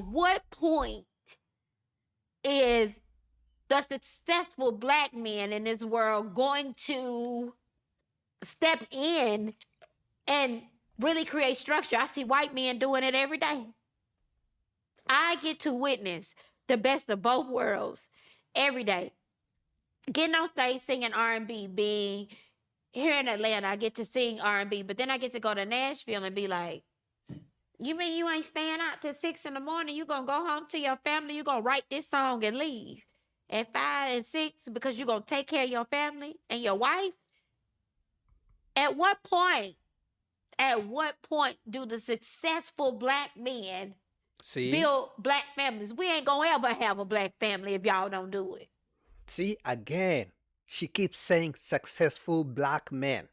What point is the successful black man in this world going to step in and really create structure? I see white men doing it every day. I get to witness the best of both worlds every day. Getting on stage singing R&B, being here in Atlanta, I get to sing R&B, but then I get to go to Nashville and be like, you mean you ain't staying out till 6 in the morning? You gonna go home to your family? You gonna write this song and leave at 5 and 6 because you gonna take care of your family and your wife? At what point? At what point do the successful black men See? build black families? We ain't gonna ever have a black family if y'all don't do it. See, again, she keeps saying successful black men.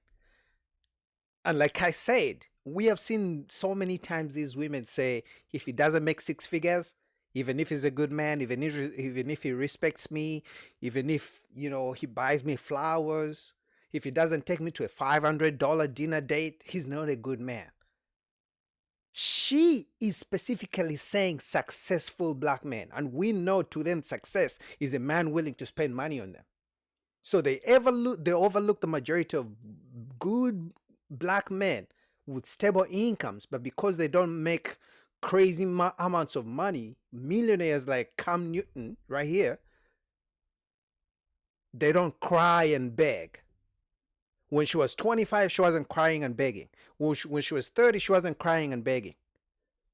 And like I said, we have seen so many times these women say, if he doesn't make six figures, even if he's a good man, even if he respects me, even if, he buys me flowers, if he doesn't take me to a $500 dinner date, he's not a good man. She is specifically saying successful black men, and we know to them success is a man willing to spend money on them. So they overlook the majority of good black men with stable incomes, but because they don't make crazy amounts of money, millionaires like Cam Newton right here, they don't cry and beg. When she was 25, she wasn't crying and begging. When she was 30, she wasn't crying and begging.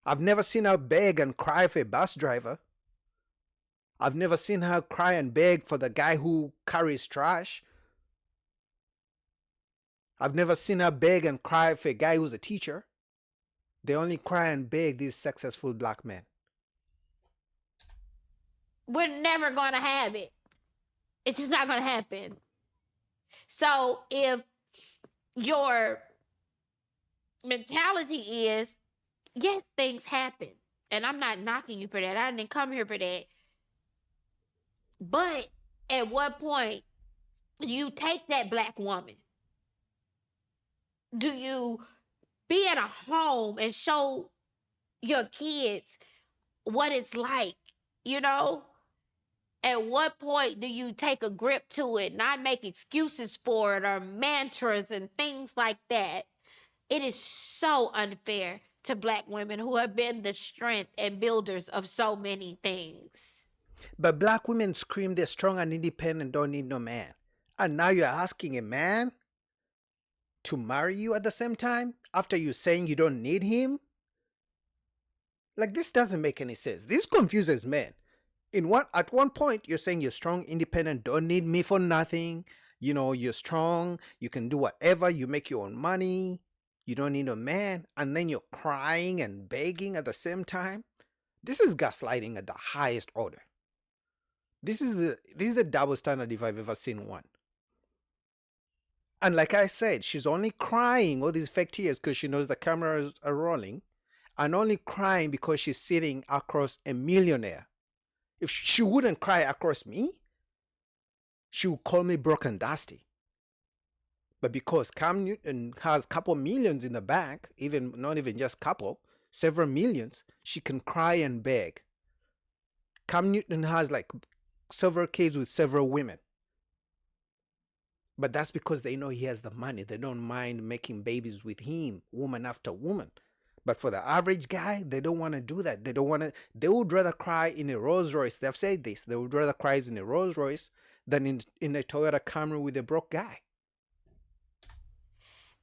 I've never seen her beg and cry for a bus driver. I've never seen her cry and beg for the guy who carries trash. I've never seen her beg and cry for a guy who's a teacher. They only cry and beg these successful black men. We're never gonna have it. It's just not gonna happen. So if your mentality is, yes, things happen, and I'm not knocking you for that. I didn't come here for that. But at what point do you take that black woman? Do you be in a home and show your kids what it's like? You know? At what point do you take a grip to it, not make excuses for it or mantras and things like that? It is so unfair to black women who have been the strength and builders of so many things. But black women scream they're strong and independent, don't need no man. And now you're asking a man to marry you at the same time after you saying you don't need him? Like, this doesn't make any sense. This confuses men. At one point you're saying you're strong, independent, don't need me for nothing. You're strong, you can do whatever, you make your own money, you don't need a man, and then you're crying and begging at the same time. This is gaslighting at the highest order. This is a double standard if I've ever seen one. And like I said, she's only crying all these fake tears because she knows the cameras are rolling, and only crying because she's sitting across a millionaire. If she wouldn't cry across me, she would call me broke and dusty. But because Cam Newton has a couple millions in the bank, not even just couple, several millions, she can cry and beg. Cam Newton has like several kids with several women. But that's because they know he has the money. They don't mind making babies with him, woman after woman. But for the average guy, they don't want to do that. They would rather cry in a Rolls Royce. They've said this. They would rather cry in a Rolls Royce than in a Toyota Camry with a broke guy.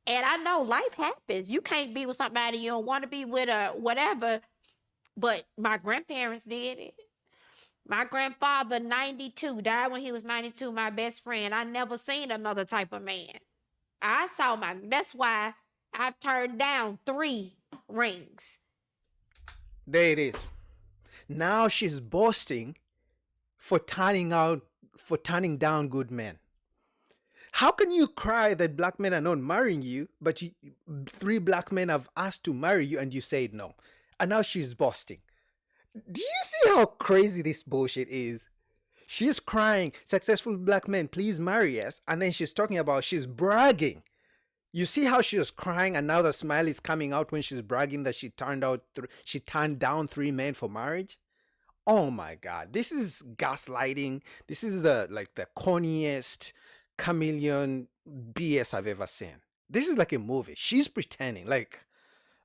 And I know life happens. You can't be with somebody you don't want to be with or whatever. But my grandparents did it. My grandfather, 92, died when he was 92, my best friend. I never seen another type of man. That's why I've turned down 3 rings. There it is. Now she's boasting for turning down good men. How can you cry that black men are not marrying you, but 3 black men have asked to marry you and you said no? And now she's boasting. Do you see how crazy this bullshit is? She's crying, successful black men, please marry us. And then she's bragging You see how she was crying, and now the smile is coming out when she's bragging that she turned down 3 men for marriage. Oh my God, this is gaslighting. This is the corniest chameleon BS I've ever seen. This is like a movie. She's pretending like,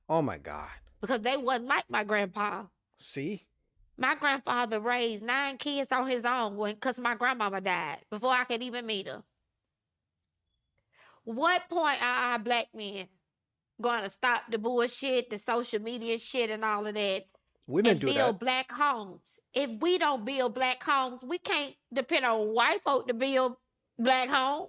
oh my God. because they wasn't like my grandpa. See, My grandfather raised 9 kids on his own because my grandmama died before I could even meet her. What point are our black men going to stop the bullshit, the social media shit, and all of that, women and do that. build black homes? If we don't build black homes, we can't depend on white folk to build black homes.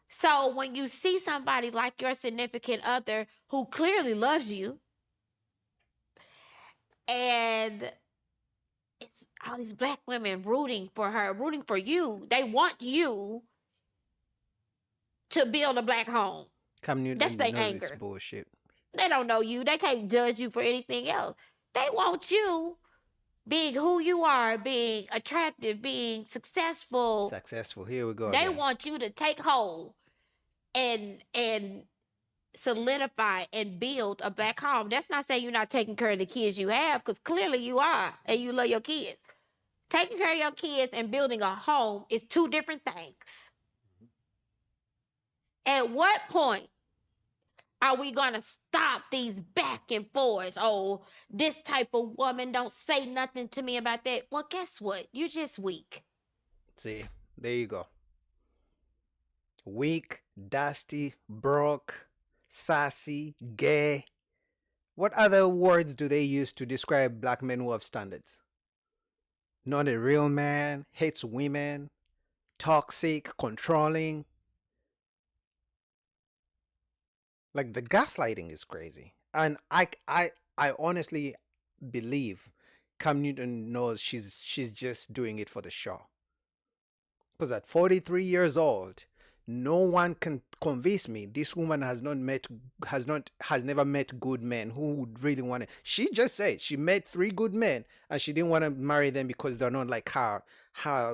So when you see somebody like your significant other who clearly loves you, and it's all these black women rooting for her, rooting for you, they want you to build a black home. Cam That's Newton their knows it's anger. bullshit. They don't know you. They can't judge you for anything else. They want you being who you are, being attractive, being successful. Successful. Here we go They again. want you to take hold and solidify and build a black home. That's not saying you're not taking care of the kids you have, because clearly you are, and you love your kids. Taking care of your kids and building a home is two different things. At what point are we going to stop these back and forths? Oh, this type of woman don't say nothing to me about that. Well, guess what? You're just weak. See, there you go. Weak, dusty, broke, sassy, gay. What other words do they use to describe black men who have standards? Not a real man, hates women, toxic, controlling. Like the gaslighting is crazy. And I honestly believe Cam Newton knows she's just doing it for the show. Because at 43 years old, no one can convince me this woman has never met good men who would really want to. She just said she met 3 good men and she didn't want to marry them because they're not like her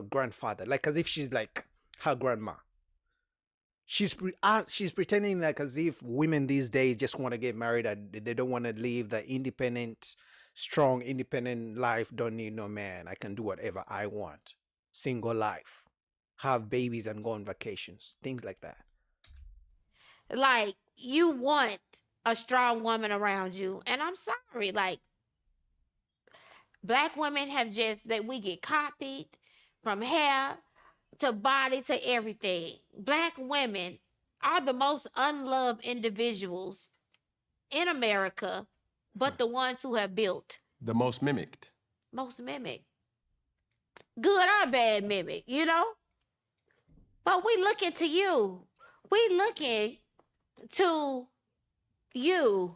grandfather, like as if she's like her grandma. She's pretending like as if women these days just want to get married and they don't want to live the strong, independent life. Don't need no man. I can do whatever I want. Single life, have babies and go on vacations, things like that. Like, you want a strong woman around you. And I'm sorry, like, black women have just, that we get copied from hair to body to everything. Black women are the most unloved individuals in America, but the ones who have built. The most mimicked. Most mimic. Good or bad mimic, you know? But we looking to you. We looking to you.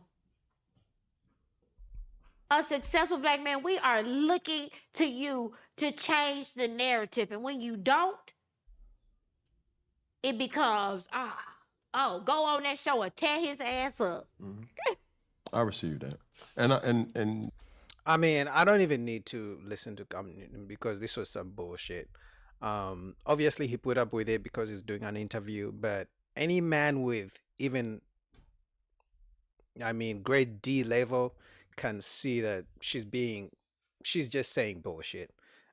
A successful black man, we are looking to you to change the narrative. And when you don't, it becomes, go on that show and tear his ass up. Mm-hmm. I received that. And I mean, I don't even need to listen to Cam Newton because this was some bullshit. Obviously he put up with it because he's doing an interview, but any man with even, I mean, grade D level can see that she's just saying bullshit.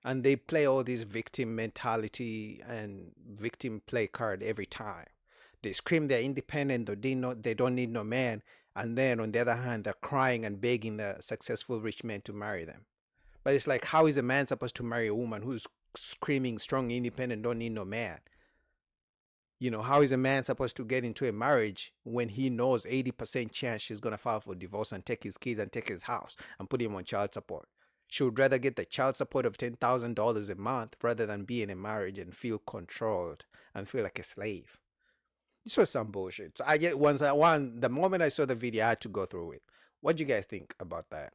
And they play all this victim mentality and victim play card every time. They scream they're independent, or they don't need no man, and then on the other hand, they're crying and begging the successful rich men to marry them. But it's like, how is a man supposed to marry a woman who's screaming strong, independent, don't need no man? You know, how is a man supposed to get into a marriage when he knows 80% chance she's going to file for divorce and take his kids and take his house and put him on child support? She would rather get the child support of $10,000 a month rather than be in a marriage and feel controlled and feel like a slave. This was some bullshit. So the moment I saw the video, I had to go through it. What do you guys think about that?